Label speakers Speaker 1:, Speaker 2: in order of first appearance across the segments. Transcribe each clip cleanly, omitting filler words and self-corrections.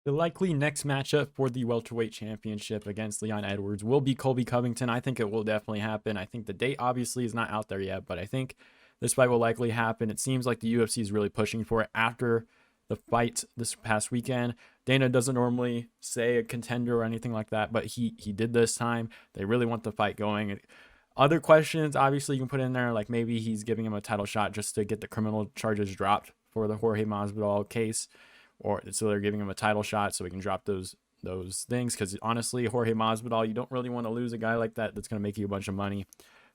Speaker 1: The likely next matchup for the welterweight championship against Leon Edwards will be Colby Covington. I think it will definitely happen. I think the date obviously is not out there yet, but I think this fight will likely happen. It seems like the UFC is really pushing for it after the fight this past weekend. Dana doesn't normally say a contender or anything like that, but he did this time. They really want the fight going. Other questions, obviously, you can put in there, like maybe he's giving him a title shot just to get the criminal charges dropped for the Jorge Masvidal case, or so they're giving him a title shot so he can drop those things. Because honestly, Jorge Masvidal, you don't really want to lose a guy like that that's going to make you a bunch of money.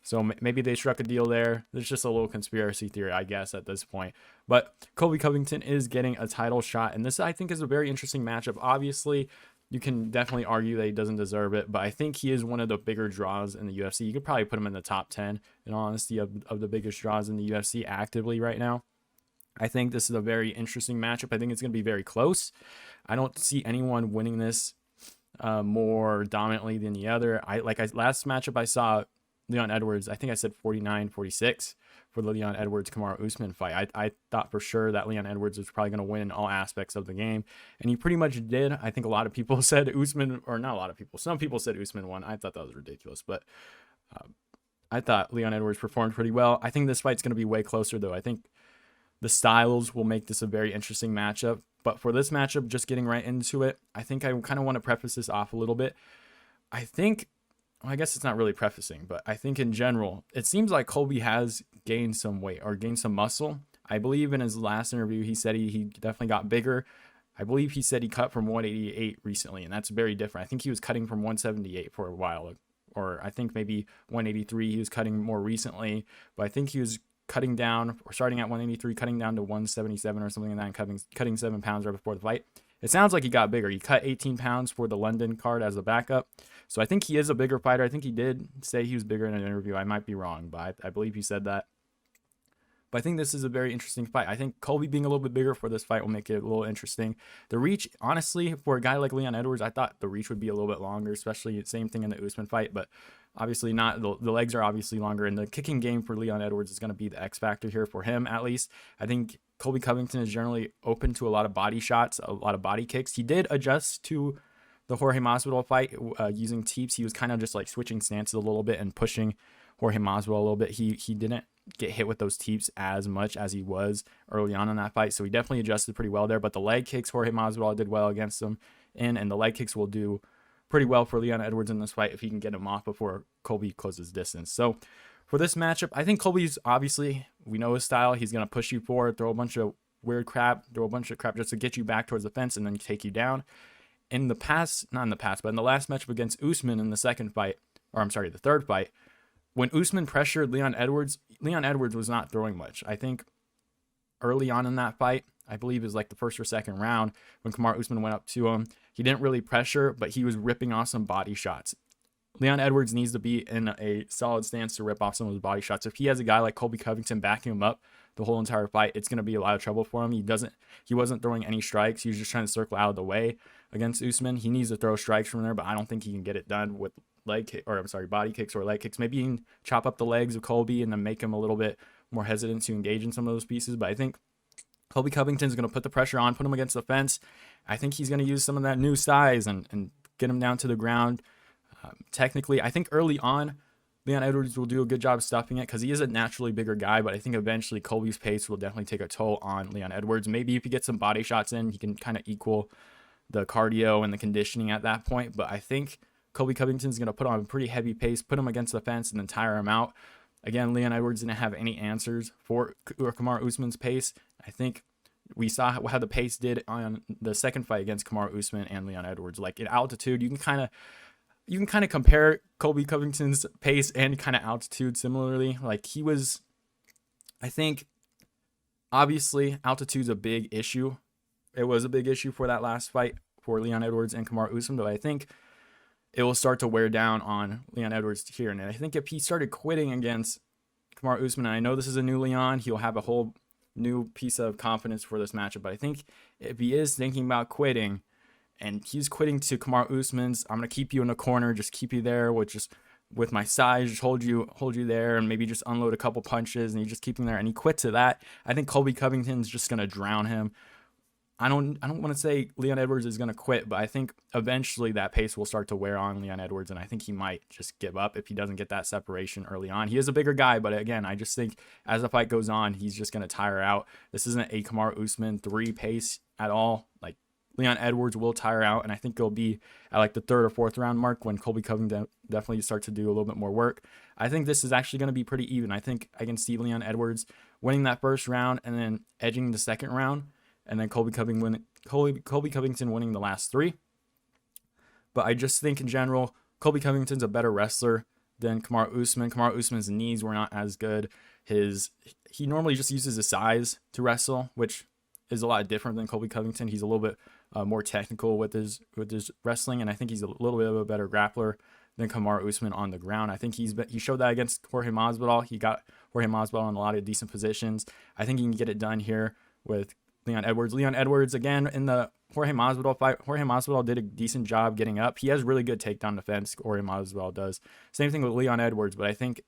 Speaker 1: So maybe they struck a deal there. There's just a little conspiracy theory, I guess, at this point. But Colby Covington is getting a title shot, and this I think is a very interesting matchup. Obviously, you can definitely argue that he doesn't deserve it, but I think he is one of the bigger draws in the UFC. You could probably put him in the top 10, in all honesty, of the biggest draws in the UFC actively right now. I think this is a very interesting matchup. I think it's going to be very close. I don't see anyone winning this more dominantly than the other. Last matchup I saw Leon Edwards, I think I said 49-46 for the Leon Edwards-Kamaru Usman fight. I thought for sure that Leon Edwards was probably going to win in all aspects of the game, and he pretty much did. I think a lot of people said Usman, or not a lot of people, some people said Usman won. I thought that was ridiculous, but I thought Leon Edwards performed pretty well. I think this fight's going to be way closer, though. I think the styles will make this a very interesting matchup. But for this matchup, just getting right into it, I think I kind of want to preface this off a little bit. I think, well, I guess it's not really prefacing, but I think in general, it seems like Colby has gained some weight or gained some muscle. I believe in his last interview, he said he definitely got bigger. I believe he said he cut from 188 recently, and that's very different. I think he was cutting from 178 for a while, or I think maybe 183 he was cutting more recently, but I think he was cutting down, or starting at 183, cutting down to 177 or something like that, and cutting 7 pounds right before the fight. It sounds like he got bigger. He cut 18 pounds for the London card as a backup. So I think he is a bigger fighter. I think he did say he was bigger in an interview. I might be wrong, but I believe he said that. But I think this is a very interesting fight. I think Colby being a little bit bigger for this fight will make it a little interesting. The reach, honestly, for a guy like Leon Edwards, I thought the reach would be a little bit longer, especially same thing in the Usman fight, but obviously not. The legs are obviously longer, and the kicking game for Leon Edwards is going to be the X factor here for him, at least. I think Colby Covington is generally open to a lot of body shots, a lot of body kicks. He did adjust to the Jorge Masvidal fight using teeps. He was kind of just like switching stances a little bit and pushing Jorge Masvidal a little bit. He didn't get hit with those teeps as much as he was early on in that fight, so he definitely adjusted pretty well there. But the leg kicks, Jorge Masvidal did well against him, and the leg kicks will do pretty well for Leon Edwards in this fight if he can get him off before Colby closes distance. So for this matchup, I think Colby's, obviously, we know his style. He's going to push you forward, throw a bunch of weird crap, throw a bunch of crap just to get you back towards the fence and then take you down. In the past, not in the past, but in the last matchup against Usman in the the third fight, when Usman pressured Leon Edwards was not throwing much. I think early on in that fight, I believe it was like the first or second round, when Kamaru Usman went up to him, he didn't really pressure, but he was ripping off some body shots. Leon Edwards needs to be in a solid stance to rip off some of those body shots. If he has a guy like Colby Covington backing him up the whole entire fight, it's going to be a lot of trouble for him. He wasn't throwing any strikes. He was just trying to circle out of the way against Usman. He needs to throw strikes from there, but I don't think he can get it done with body kicks or leg kicks. Maybe he can chop up the legs of Colby and then make him a little bit more hesitant to engage in some of those pieces. But I think Colby Covington's going to put the pressure on, put him against the fence. I think he's going to use some of that new size and get him down to the ground. Technically, I think early on, Leon Edwards will do a good job stuffing it because he is a naturally bigger guy, but I think eventually Colby's pace will definitely take a toll on Leon Edwards. Maybe if he gets some body shots in, he can kind of equal the cardio and the conditioning at that point. But I think Colby Covington's going to put on a pretty heavy pace, put him against the fence, and then tire him out. Again, Leon Edwards didn't have any answers for Kamaru Usman's pace. I think we saw how the pace did on the second fight against Kamaru Usman and Leon Edwards. Like in altitude, you can kind of compare Colby Covington's pace and kind of altitude similarly. Like he was, I think, obviously altitude's a big issue. It was a big issue for that last fight for Leon Edwards and Kamaru Usman, but I think it will start to wear down on Leon Edwards here. And I think if he started quitting against Kamaru Usman, and I know this is a new Leon, he'll have a whole new piece of confidence for this matchup. But I think if he is thinking about quitting, and he's quitting to Kamaru Usman's, I'm going to keep you in the corner, just keep you there with my size, just hold you there, and maybe just unload a couple punches, and you just keep him there, and he quit to that, I think Colby Covington's just going to drown him. I don't want to say Leon Edwards is going to quit, but I think eventually that pace will start to wear on Leon Edwards, and I think he might just give up if he doesn't get that separation early on. He is a bigger guy, but again, I just think as the fight goes on, he's just going to tire out. This isn't a Kamaru Usman 3 pace at all. Like, Leon Edwards will tire out, and I think it'll be at like the 3rd or 4th round mark when Colby Covington definitely starts to do a little bit more work. I think this is actually going to be pretty even. I think I can see Leon Edwards winning that 1st round and then edging the 2nd round, and then Colby Covington winning the last 3. But I just think in general, Colby Covington's a better wrestler than Kamaru Usman. Kamaru Usman's knees were not as good. He normally just uses his size to wrestle, which is a lot different than Colby Covington. He's a little bit more technical with his wrestling, and I think he's a little bit of a better grappler than Kamaru Usman on the ground. I think he showed that against Jorge Masvidal. He got Jorge Masvidal in a lot of decent positions. I think he can get it done here with Leon Edwards. Leon Edwards, again, in the Jorge Masvidal fight, Jorge Masvidal did a decent job getting up. He has really good takedown defense, Jorge Masvidal does. Same thing with Leon Edwards, but I think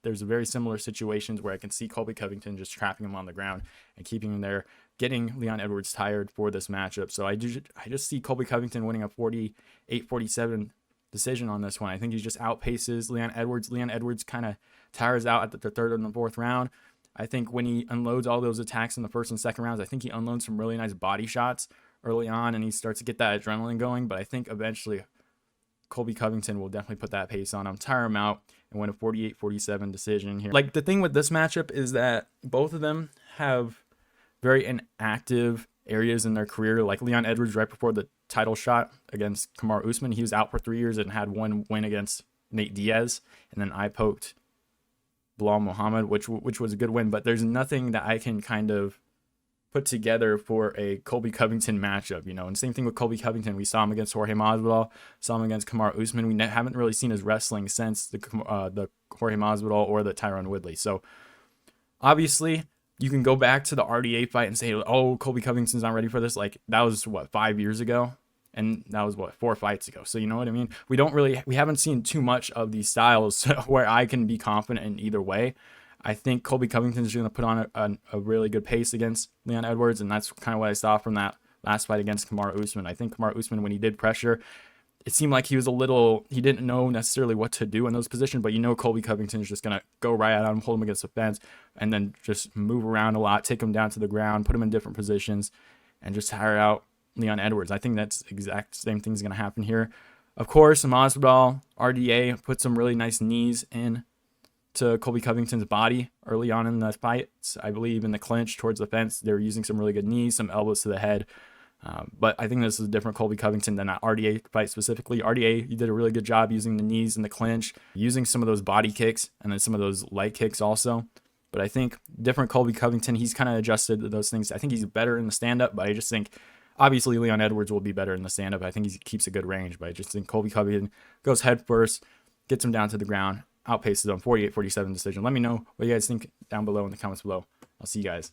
Speaker 1: there's very similar situations where I can see Colby Covington just trapping him on the ground and keeping him there, getting Leon Edwards tired for this matchup. So I just see Colby Covington winning a 48-47 decision on this one. I think he just outpaces Leon Edwards. Leon Edwards kind of tires out at the 3rd and the 4th round. I think when he unloads all those attacks in the 1st and 2nd rounds, I think he unloads some really nice body shots early on, and he starts to get that adrenaline going. But I think eventually Colby Covington will definitely put that pace on him, tire him out, and win a 48-47 decision here. Like, the thing with this matchup is that both of them have very inactive areas in their career. Like Leon Edwards, right before the title shot against Kamaru Usman, he was out for 3 years and had 1 win against Nate Diaz, and then I poked Bilal Muhammad, which was a good win. But there's nothing that I can kind of put together for a Colby Covington matchup, you know. And same thing with Colby Covington. We saw him against Jorge Masvidal, saw him against Kamaru Usman. We haven't really seen his wrestling since the Jorge Masvidal or the Tyron Woodley. So obviously, you can go back to the RDA fight and say, oh, Colby Covington's not ready for this. Like, that was, 5 years ago? And that was, 4 fights ago? So, you know what I mean? We haven't seen too much of these styles where I can be confident in either way. I think Colby Covington's going to put on a really good pace against Leon Edwards, and that's kind of what I saw from that last fight against Kamaru Usman. I think Kamaru Usman, when he did pressure, it seemed like he didn't know necessarily what to do in those positions, but you know Colby Covington is just going to go right at him, hold him against the fence, and then just move around a lot, take him down to the ground, put him in different positions, and just tire out Leon Edwards. I think that's exact same thing is going to happen here. Of course, Masvidal, RDA, put some really nice knees in to Colby Covington's body early on in the fights. I believe in the clinch towards the fence, they were using some really good knees, some elbows to the head. But I think this is a different Colby Covington than that RDA fight specifically. RDA, you did a really good job using the knees in the clinch, using some of those body kicks and then some of those light kicks also. But I think different Colby Covington, he's kind of adjusted to those things. I think he's better in the stand-up, but I just think obviously Leon Edwards will be better in the stand-up. I think he keeps a good range, but I just think Colby Covington goes head first, gets him down to the ground, outpaces him, 48-47 decision. Let me know what you guys think down below in the comments below. I'll see you guys.